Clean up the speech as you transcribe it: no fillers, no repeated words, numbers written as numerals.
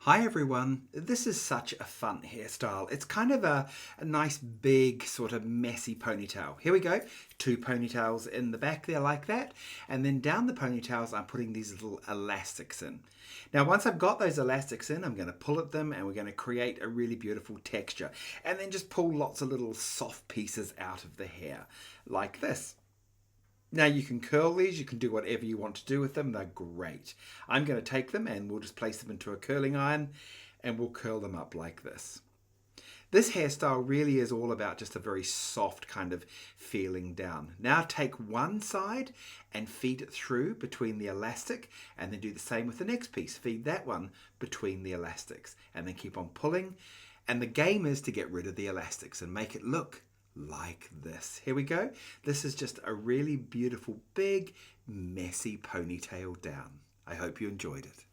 Hi everyone, this is such a fun hairstyle. It's kind of a nice big sort of messy ponytail. Here we go, two ponytails in the back there like that, and then down the ponytails I'm putting these little elastics in. Now once I've got those elastics in, I'm going to pull at them and we're going to create a really beautiful texture, and then just pull lots of little soft pieces out of the hair like this. Now you can curl these, you can do whatever you want to do with them, they're great. I'm going to take them and we'll just place them into a curling iron and we'll curl them up like this. This hairstyle really is all about just a very soft kind of feeling down. Now take one side and feed it through between the elastic, and then do the same with the next piece. Feed that one between the elastics and then keep on pulling. And the game is to get rid of the elastics and make it look like this. Here we go. This is just a really beautiful, big, messy ponytail down. I hope you enjoyed it.